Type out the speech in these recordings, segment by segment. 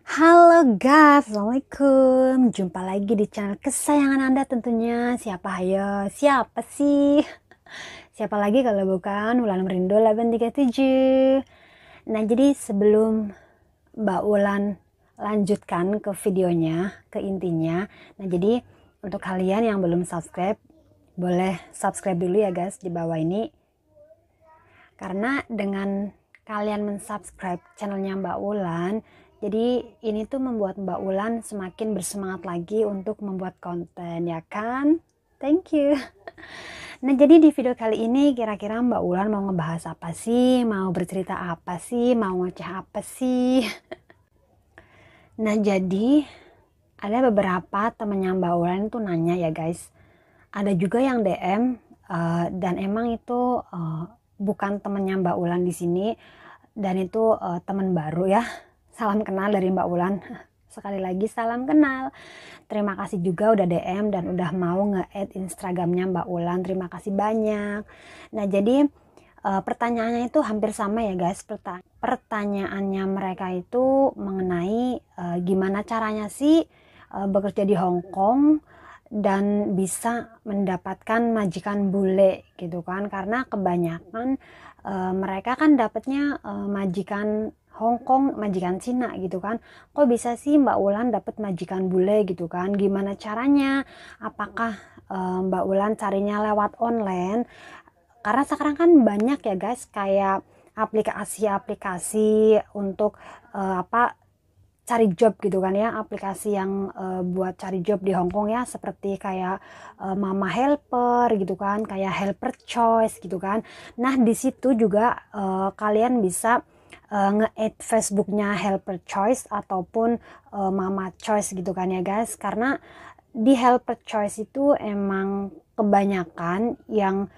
Halo guys, Assalamualaikum. Jumpa lagi di channel kesayangan Anda tentunya. Siapa ayo? Siapa sih? Siapa lagi kalau bukan Wulan Merindo 837. Nah, jadi sebelum Mbak Wulan lanjutkan ke videonya, ke intinya. Nah, jadi untuk kalian yang belum subscribe, boleh subscribe dulu ya guys di bawah ini. Karena dengan kalian mensubscribe channelnya Mbak Wulan, jadi ini tuh membuat Mbak Wulan semakin bersemangat lagi untuk membuat konten, ya kan? Thank you. Nah, jadi di video kali ini kira-kira Mbak Wulan mau ngebahas apa sih? Mau bercerita apa sih? Mau ngoceh apa sih? Nah, jadi ada beberapa temennya Mbak Wulan tuh nanya ya guys. Ada juga yang DM dan emang itu bukan temennya Mbak Wulan di sini, dan itu teman baru ya. Salam kenal dari Mbak Wulan. Sekali lagi salam kenal. Terima kasih juga udah DM dan udah mau nge-add Instagramnya Mbak Wulan. Terima kasih banyak. Nah, jadi pertanyaannya itu hampir sama ya guys. Pertanyaannya mereka itu mengenai gimana caranya sih bekerja di Hong Kong dan bisa mendapatkan majikan bule gitu kan, karena kebanyakan mereka kan dapatnya majikan Hong Kong, majikan Cina gitu kan. Kok bisa sih Mbak Wulan dapat majikan bule gitu kan? Gimana caranya? Apakah Mbak Wulan carinya lewat online? Karena sekarang kan banyak ya guys kayak aplikasi-aplikasi untuk cari job gitu kan ya, aplikasi yang buat cari job di Hong Kong ya, seperti kayak Mama Helper gitu kan, kayak Helper Choice gitu kan. Nah, di situ juga kalian bisa nge-add Facebooknya Helper Choice ataupun Mama Choice gitu kan ya guys, karena di Helper Choice itu emang kebanyakan yang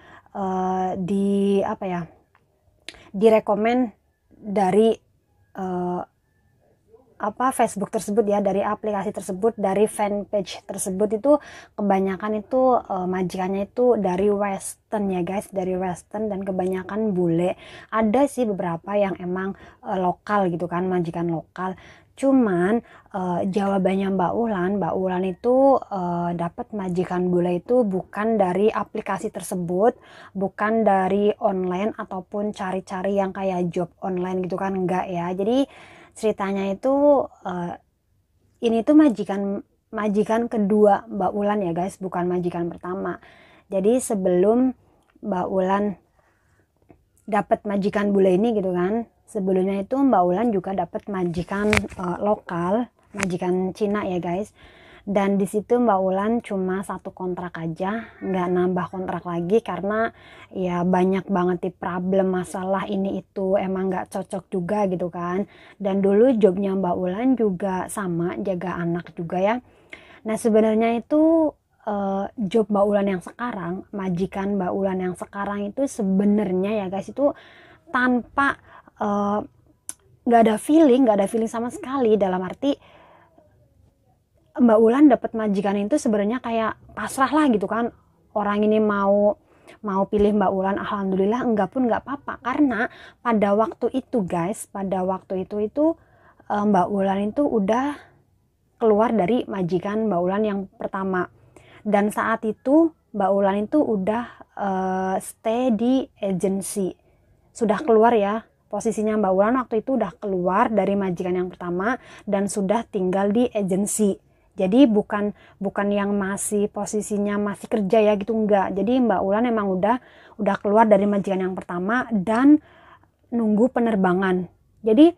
direkomend dari Facebook tersebut ya, dari aplikasi tersebut, dari fanpage tersebut. Itu kebanyakan itu majikannya itu dari Western ya guys, dari Western, dan kebanyakan bule. Ada sih beberapa yang emang lokal gitu kan, majikan lokal. Cuman jawabannya Mbak Wulan itu dapat majikan bule itu bukan dari aplikasi tersebut, bukan dari online ataupun cari-cari yang kayak job online gitu kan, enggak ya. Jadi ceritanya itu ini tuh majikan kedua Mbak Wulan ya guys, bukan majikan pertama. Jadi sebelum Mbak Wulan dapat majikan bule ini gitu kan, sebelumnya itu Mbak Wulan juga dapat majikan lokal, majikan Cina ya guys. Dan di situ Mbak Wulan cuma satu kontrak aja, nggak nambah kontrak lagi karena ya banyak banget di problem masalah ini itu, emang nggak cocok juga gitu kan. Dan dulu jobnya Mbak Wulan juga sama, jaga anak juga ya. Nah, sebenarnya itu job Mbak Wulan yang sekarang, majikan Mbak Wulan yang sekarang itu sebenarnya ya guys, itu tanpa nggak ada feeling sama sekali. Dalam arti Mbak Wulan dapat majikan itu sebenarnya kayak pasrah lah gitu kan. Orang ini mau pilih Mbak Wulan, alhamdulillah, enggak pun enggak apa-apa. Karena pada waktu itu guys, pada waktu itu Mbak Wulan itu udah keluar dari majikan Mbak Wulan yang pertama. Dan saat itu Mbak Wulan itu udah stay di agency. Sudah keluar ya. Posisinya Mbak Wulan waktu itu udah keluar dari majikan yang pertama dan sudah tinggal di agency. Jadi bukan yang masih posisinya masih kerja ya gitu, enggak. Jadi Mbak Wulan emang udah keluar dari majikan yang pertama dan nunggu penerbangan. Jadi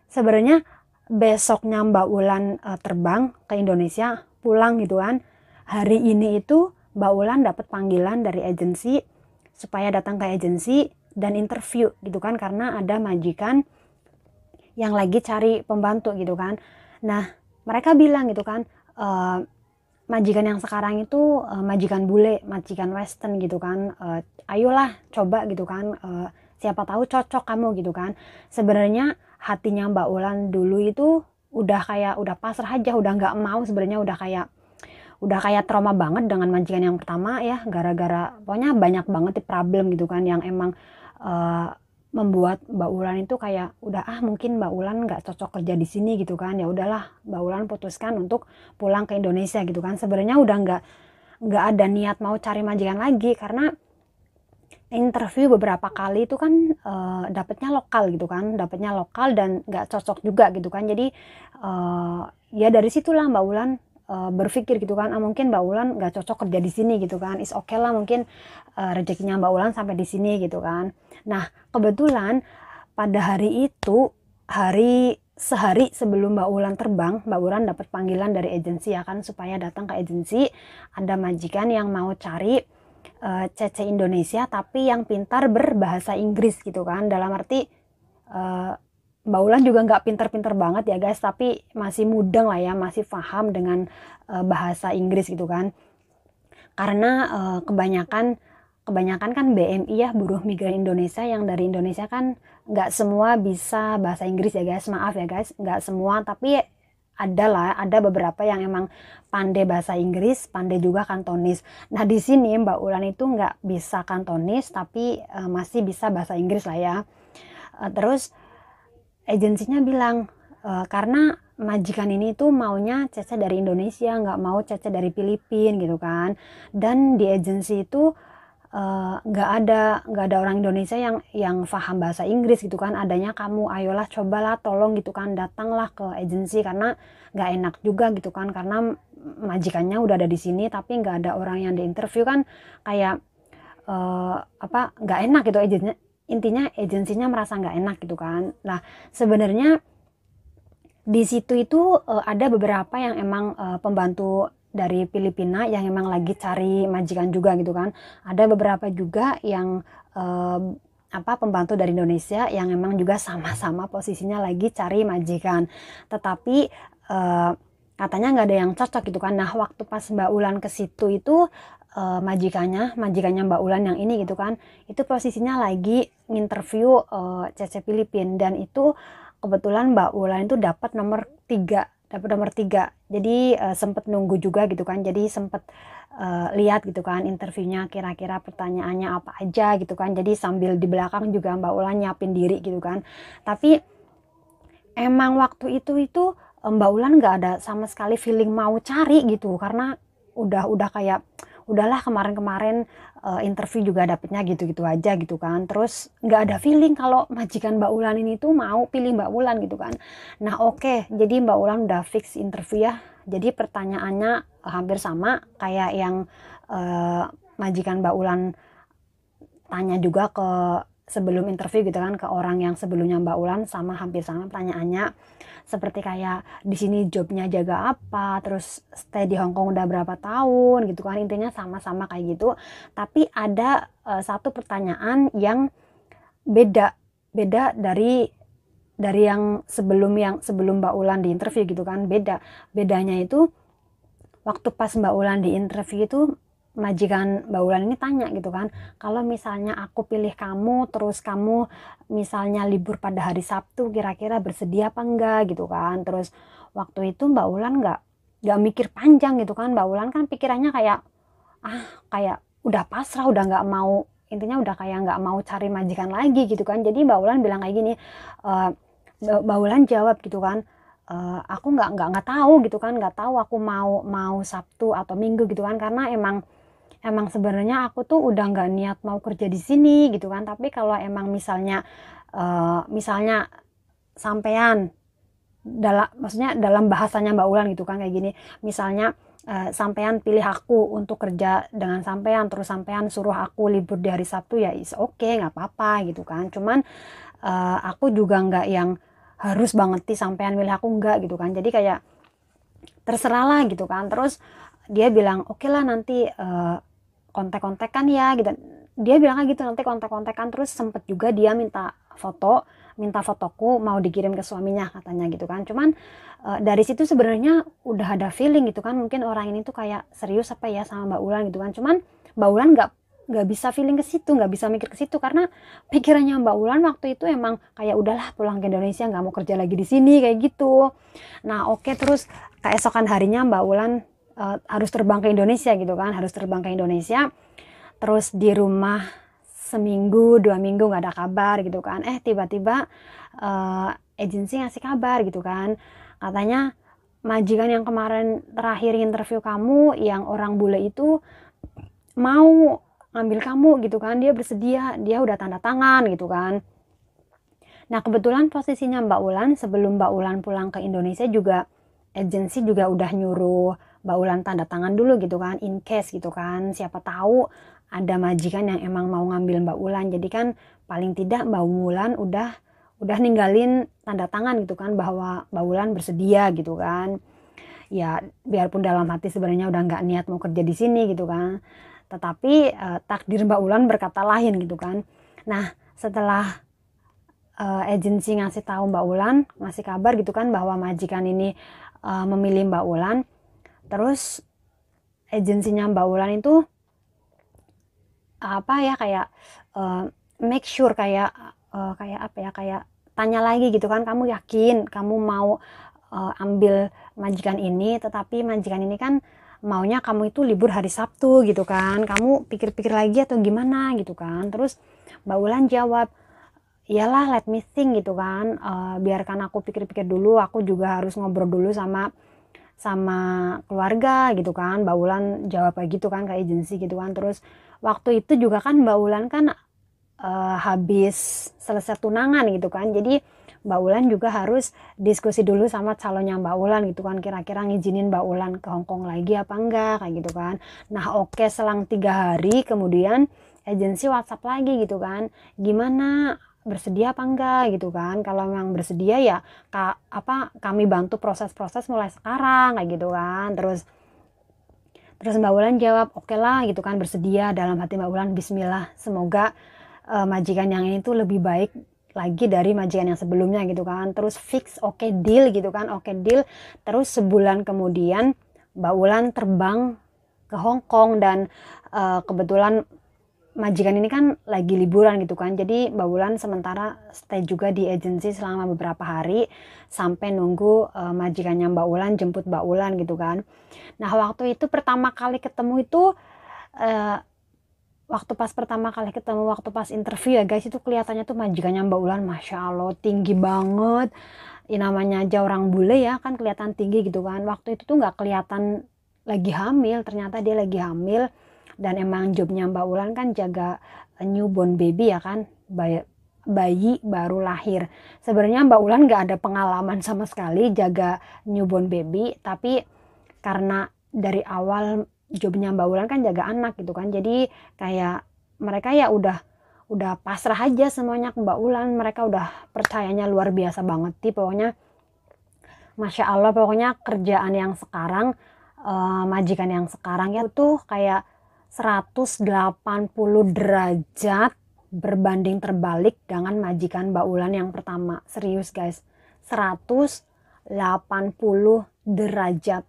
sebenarnya besoknya Mbak Wulan terbang ke Indonesia, pulang gitu kan. Hari ini itu Mbak Wulan dapat panggilan dari agensi supaya datang ke agensi dan interview gitu kan, karena ada majikan yang lagi cari pembantu gitu kan. Nah, mereka bilang gitu kan, majikan yang sekarang itu majikan bule, majikan Western gitu kan, ayolah coba gitu kan, siapa tahu cocok kamu gitu kan. Sebenarnya hatinya Mbak Wulan dulu itu udah pasrah aja, udah nggak mau sebenarnya, udah kayak trauma banget dengan majikan yang pertama ya, gara-gara pokoknya banyak banget di problem gitu kan, yang emang membuat Mbak Ulan itu kayak udah mungkin Mbak Ulan nggak cocok kerja di sini gitu kan, ya udahlah Mbak Ulan putuskan untuk pulang ke Indonesia gitu kan. Sebenarnya udah nggak ada niat mau cari majikan lagi, karena interview beberapa kali itu kan dapetnya lokal gitu kan, dapetnya lokal dan nggak cocok juga gitu kan. Jadi ya dari situlah Mbak Ulan berpikir gitu kan, mungkin Mbak Ulan nggak cocok kerja di sini gitu kan, is okay lah mungkin rezekinya Mbak Ulan sampai di sini gitu kan. Nah kebetulan pada hari itu, sehari sebelum Mbak Ulan terbang, Mbak Ulan dapat panggilan dari agensi ya kan, supaya datang ke agensi, ada majikan yang mau cari Cece Indonesia tapi yang pintar berbahasa Inggris gitu kan. Dalam arti Mbak Ulan juga nggak pinter-pinter banget ya guys, tapi masih mudeng lah ya, masih paham dengan bahasa Inggris gitu kan. Karena kebanyakan kan BMI ya, buruh migran Indonesia yang dari Indonesia kan nggak semua bisa bahasa Inggris ya guys, maaf ya guys, nggak semua, tapi ada beberapa yang emang pandai bahasa Inggris, pandai juga kantonis. Nah di sini Mbak Ulan itu nggak bisa kantonis, tapi masih bisa bahasa Inggris lah ya. Terus agensinya bilang karena majikan ini tuh maunya Cece dari Indonesia, nggak mau Cece dari Filipina gitu kan. Dan di agensi itu nggak ada orang Indonesia yang paham bahasa Inggris gitu kan. Adanya kamu, ayolah cobalah tolong gitu kan, datanglah ke agensi, karena nggak enak juga gitu kan, karena majikannya udah ada di sini tapi nggak ada orang yang diinterview kan, kayak nggak enak gitu agensinya. Intinya agensinya merasa nggak enak gitu kan. Nah sebenarnya di situ itu ada beberapa yang emang pembantu dari Filipina yang emang lagi cari majikan juga gitu kan. Ada beberapa juga yang pembantu dari Indonesia yang emang juga sama-sama posisinya lagi cari majikan. Tetapi katanya nggak ada yang cocok gitu kan. Nah waktu pas Mbak Ulan ke situ itu majikannya Mbak Ulan yang ini gitu kan, itu posisinya lagi nginterview Cece Filipina, dan itu kebetulan Mbak Ulan itu dapat nomor 3. Jadi sempet nunggu juga gitu kan, jadi sempet lihat gitu kan interviewnya, kira-kira pertanyaannya apa aja gitu kan. Jadi sambil di belakang juga Mbak Ulan nyiapin diri gitu kan. Tapi emang waktu itu Mbak Ulan nggak ada sama sekali feeling mau cari gitu, karena udah kayak udahlah kemarin interview juga dapetnya gitu-gitu aja gitu kan. Terus nggak ada feeling kalau majikan Mbak Ulan ini tuh mau pilih Mbak Ulan gitu kan. Nah oke, jadi Mbak Ulan udah fix interview ya. Jadi pertanyaannya hampir sama kayak yang majikan Mbak Ulan tanya juga ke sebelum interview gitu kan, ke orang yang sebelumnya Mbak Ulan, hampir sama pertanyaannya. Seperti kayak di sini jobnya jaga apa, terus stay di Hong Kong udah berapa tahun gitu kan, intinya sama-sama kayak gitu. Tapi ada satu pertanyaan yang beda dari yang sebelum Mbak Ulan di interview gitu kan. Bedanya itu waktu pas Mbak Ulan di interview itu, majikan Mbak Ulan ini tanya gitu kan, kalau misalnya aku pilih kamu, terus kamu misalnya libur pada hari Sabtu, kira-kira bersedia apa enggak gitu kan. Terus waktu itu Mbak Ulan nggak mikir panjang gitu kan. Mbak Ulan kan pikirannya kayak kayak udah pasrah, udah nggak mau, intinya udah kayak nggak mau cari majikan lagi gitu kan. Jadi Mbak Ulan bilang kayak gini, Mbak Ulan jawab gitu kan, aku nggak tahu gitu kan, nggak tahu aku mau Sabtu atau Minggu gitu kan, karena emang sebenarnya aku tuh udah nggak niat mau kerja di sini gitu kan. Tapi kalau emang misalnya sampean maksudnya dalam bahasanya Mbak Ulan gitu kan kayak gini, misalnya sampean pilih aku untuk kerja dengan sampean, terus sampean suruh aku libur di hari Sabtu, ya is okay, nggak apa-apa gitu kan. Cuman aku juga nggak yang harus banget sih sampean milih aku, enggak gitu kan. Jadi kayak terserah lah gitu kan. Terus dia bilang oke lah nanti kontak-kontakan ya gitu. Dia bilang kayak gitu, nanti kontak-kontakan. Terus sempet juga dia minta fotoku mau dikirim ke suaminya katanya gitu kan. Cuman dari situ sebenarnya udah ada feeling gitu kan, mungkin orang ini tuh kayak serius apa ya sama Mbak Ulan gitu kan. Cuman Mbak Ulan nggak bisa feeling ke situ, nggak bisa mikir ke situ, karena pikirannya Mbak Ulan waktu itu emang kayak udahlah pulang ke Indonesia, nggak mau kerja lagi di sini kayak gitu. Nah oke, terus keesokan harinya Mbak Ulan harus terbang ke Indonesia gitu kan, harus terbang ke Indonesia. Terus di rumah seminggu 2 minggu nggak ada kabar gitu kan, tiba-tiba agensi ngasih kabar gitu kan, katanya majikan yang kemarin terakhir interview kamu yang orang bule itu mau ngambil kamu gitu kan, dia bersedia, dia udah tanda tangan gitu kan. Nah kebetulan posisinya Mbak Ulan sebelum Mbak Ulan pulang ke Indonesia juga agensi juga udah nyuruh Mbak Ulan tanda tangan dulu gitu kan, in case gitu kan, siapa tahu ada majikan yang emang mau ngambil Mbak Ulan. Jadi kan paling tidak Mbak Ulan udah ninggalin tanda tangan gitu kan bahwa Mbak Ulan bersedia gitu kan. Ya biarpun dalam hati sebenarnya udah nggak niat mau kerja di sini gitu kan, tetapi takdir Mbak Ulan berkata lain gitu kan. Nah setelah agensi ngasih tahu Mbak Ulan, ngasih kabar gitu kan bahwa majikan ini memilih Mbak Ulan, terus agensinya Mbak Ulan itu apa ya, kayak make sure, kayak apa ya, kayak tanya lagi gitu kan, kamu yakin kamu mau ambil majikan ini, tetapi majikan ini kan maunya kamu itu libur hari Sabtu gitu kan, kamu pikir-pikir lagi atau gimana gitu kan. Terus Mbak Ulan jawab, iyalah let me think gitu kan, biarkan aku pikir-pikir dulu, aku juga harus ngobrol dulu sama keluarga gitu kan. Mbak Ulan jawab kayak gitu kan ke agensi gitu kan. Terus waktu itu juga kan Mbak Ulan kan habis selesai tunangan gitu kan, jadi Mbak Ulan juga harus diskusi dulu sama calonnya Mbak Ulan gitu kan, kira-kira ngizinin Mbak Ulan ke Hongkong lagi apa enggak kayak gitu kan. Nah oke, selang 3 hari kemudian agensi WhatsApp lagi gitu kan, gimana, bersedia apa enggak gitu kan. Kalau memang bersedia ya kami bantu proses-proses mulai sekarang kayak gitu kan. Terus Mbak Ulan jawab oke lah gitu kan, bersedia. Dalam hati Mbak Ulan, bismillah, semoga majikan yang ini tuh lebih baik lagi dari majikan yang sebelumnya gitu kan. Terus fix, oke deal gitu kan, oke deal. Terus sebulan kemudian Mbak Ulan terbang ke Hong Kong, dan kebetulan majikan ini kan lagi liburan gitu kan, jadi Mbak Ulan sementara stay juga di agensi selama beberapa hari sampai nunggu majikannya Mbak Ulan jemput Mbak Ulan gitu kan. Nah waktu itu pertama kali ketemu itu waktu pas interview ya guys, itu kelihatannya tuh majikannya Mbak Ulan Masya Allah tinggi banget. Ya, namanya aja orang bule ya kan kelihatan tinggi gitu kan. Waktu itu tuh nggak kelihatan lagi hamil, ternyata dia lagi hamil. Dan emang jobnya Mbak Ulan kan jaga newborn baby ya kan, bayi baru lahir. Sebenarnya Mbak Ulan nggak ada pengalaman sama sekali jaga newborn baby, tapi karena dari awal jobnya Mbak Ulan kan jaga anak gitu kan, jadi kayak mereka ya udah pasrah aja semuanya ke Mbak Ulan. Mereka udah percayanya luar biasa banget sih pokoknya. Masya Allah, pokoknya kerjaan yang sekarang, majikan yang sekarang ya tuh kayak 180 derajat berbanding terbalik dengan majikan Mbak Ulan yang pertama. Serius guys, 180 derajat.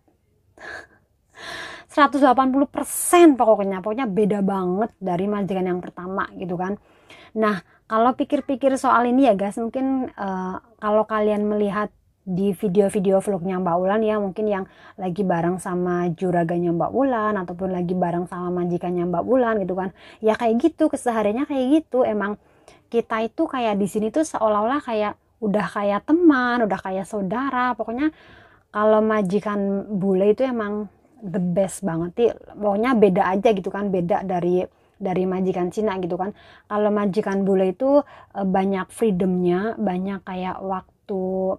180% pokoknya beda banget dari majikan yang pertama gitu kan. Nah kalau pikir-pikir soal ini ya guys, mungkin kalau kalian melihat di video-video vlognya Mbak Ulan ya, mungkin yang lagi bareng sama juraganya Mbak Ulan ataupun lagi bareng sama majikannya Mbak Ulan gitu kan, ya kayak gitu kesehariannya, kayak gitu. Emang kita itu kayak di sini tuh seolah-olah kayak udah kayak teman, udah kayak saudara. Pokoknya kalau majikan bule itu emang the best banget sih. Pokoknya beda aja gitu kan, beda dari majikan Cina gitu kan. Kalau majikan bule itu banyak freedomnya, banyak kayak waktu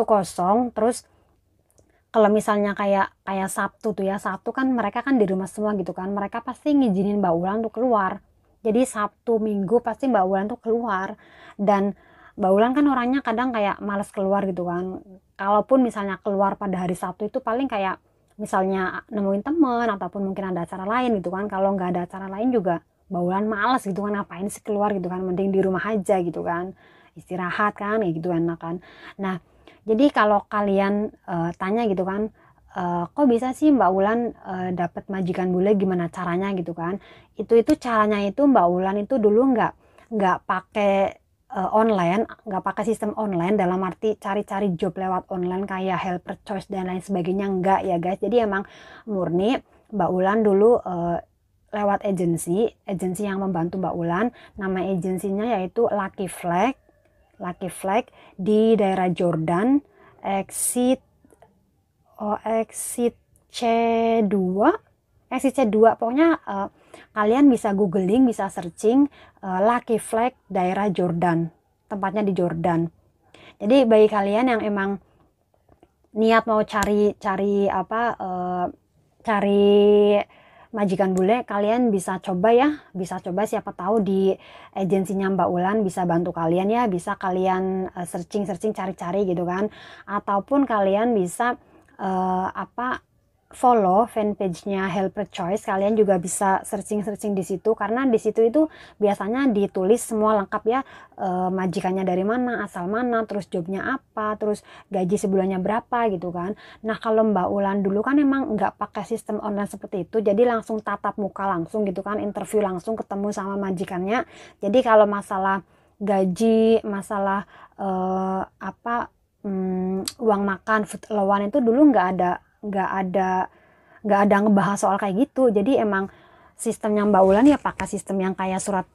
kosong. Terus kalau misalnya kayak Sabtu tuh ya, Sabtu kan mereka kan di rumah semua gitu kan, mereka pasti ngizinin Mbak Ulan tuh keluar. Jadi Sabtu Minggu pasti Mbak Ulan tuh keluar, dan Mbak Ulan kan orangnya kadang kayak males keluar gitu kan. Kalaupun misalnya keluar pada hari Sabtu itu paling kayak misalnya nemuin temen ataupun mungkin ada acara lain gitu kan. Kalau nggak ada acara lain juga Mbak Ulan males gitu kan, ngapain sih keluar gitu kan, mending di rumah aja gitu kan, istirahat kan kayak gitu enak kan. Nah jadi kalau kalian tanya gitu kan, kok bisa sih Mbak Ulan dapat majikan bule, gimana caranya gitu kan. Itu caranya itu Mbak Ulan itu dulu nggak pakai online, nggak pakai sistem online dalam arti cari-cari job lewat online kayak Helper Choice dan lain sebagainya, enggak ya guys. Jadi emang murni Mbak Ulan dulu lewat agensi yang membantu Mbak Ulan. Nama agensinya yaitu Lucky Flag di daerah Jordan, exit C2, pokoknya kalian bisa googling, bisa searching Lucky Flag daerah Jordan, tempatnya di Jordan. Jadi bagi kalian yang emang niat mau cari majikan bule, kalian bisa coba siapa tahu di agensinya Mbak Ulan bisa bantu kalian ya, bisa kalian searching cari-cari gitu kan, ataupun kalian bisa follow fanpage-nya Helper Choice. Kalian juga bisa searching di situ, karena di situ itu biasanya ditulis semua lengkap ya, majikannya dari mana, asal mana, terus jobnya apa, terus gaji sebulannya berapa gitu kan. Nah kalau Mbak Ulan dulu kan emang nggak pakai sistem online seperti itu, jadi langsung tatap muka langsung gitu kan, interview langsung, ketemu sama majikannya. Jadi kalau masalah gaji, masalah uang makan, food allowance itu dulu nggak ada ngebahas soal kayak gitu. Jadi emang sistemnya Mbak Ulan ya pakai sistem yang kayak surat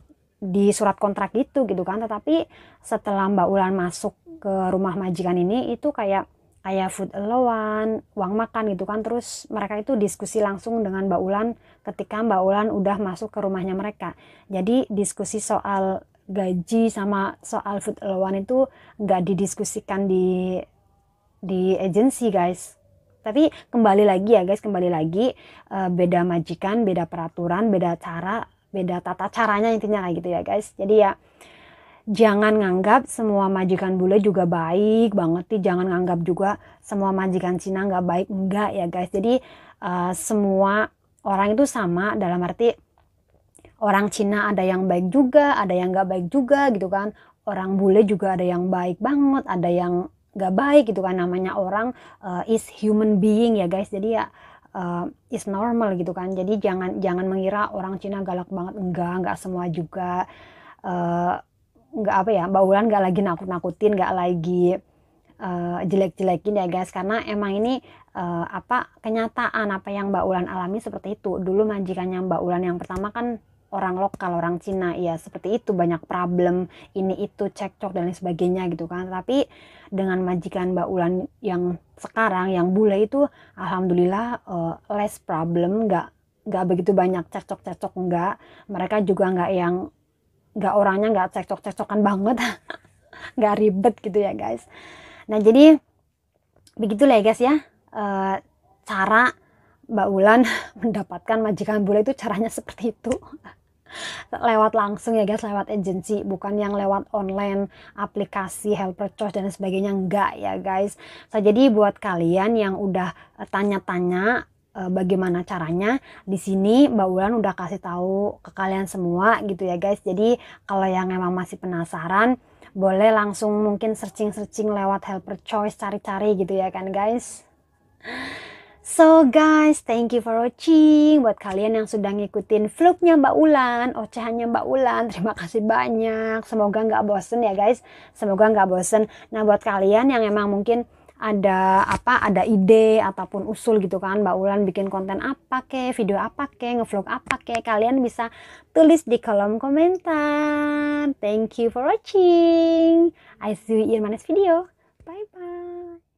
kontrak gitu kan. Tetapi setelah Mbak Ulan masuk ke rumah majikan ini, itu kayak food allowance, uang makan gitu kan. Terus mereka itu diskusi langsung dengan Mbak Ulan ketika Mbak Ulan udah masuk ke rumahnya mereka. Jadi diskusi soal gaji sama soal food allowance itu nggak didiskusikan di agensi guys. Tapi kembali lagi ya guys, beda majikan, beda peraturan, beda tata caranya, intinya kayak gitu ya guys. Jadi ya jangan nganggap semua majikan bule juga baik banget nih, jangan nganggap juga semua majikan Cina nggak baik, enggak ya guys. Jadi semua orang itu sama, dalam arti orang Cina ada yang baik juga, ada yang nggak baik juga gitu kan. Orang bule juga ada yang baik banget, ada yang gak baik gitu kan. Namanya orang is human being ya guys. Jadi ya is normal gitu kan. Jadi jangan mengira orang Cina galak banget, enggak semua juga. Enggak Mbak Ulan gak lagi nakut-nakutin, gak lagi jelek-jelekin ya guys, karena emang ini kenyataan apa yang Mbak Ulan alami seperti itu. Dulu majikannya Mbak Ulan yang pertama kan orang lokal, orang Cina, ya seperti itu, banyak problem, ini itu, cekcok dan lain sebagainya gitu kan. Tapi dengan majikan Mbak Ulan yang sekarang, yang bule itu, alhamdulillah less problem, nggak begitu banyak cekcok enggak. Mereka juga orangnya nggak cekcok-cekcokan banget, nggak ribet gitu ya guys. Nah jadi begitulah ya guys ya, cara Mbak Ulan mendapatkan majikan bule itu caranya seperti itu. Lewat langsung ya guys, lewat agensi, bukan yang lewat online, aplikasi Helper Choice dan sebagainya, enggak ya guys. Jadi buat kalian yang udah tanya-tanya bagaimana caranya, di sini Mbak Ulan udah kasih tahu ke kalian semua gitu ya guys. Jadi kalau yang emang masih penasaran, boleh langsung mungkin searching lewat Helper Choice, cari-cari gitu ya kan guys. So guys, thank you for watching. Buat kalian yang sudah ngikutin vlognya Mbak Ulan, ocehannya Mbak Ulan, terima kasih banyak. Semoga nggak bosen ya guys, semoga nggak bosen. Nah buat kalian yang emang mungkin ada ide ataupun usul gitu kan, Mbak Ulan bikin konten apa ke, video apa ke, ngevlog apa ke, kalian bisa tulis di kolom komentar. Thank you for watching. I see you in my next video. Bye bye.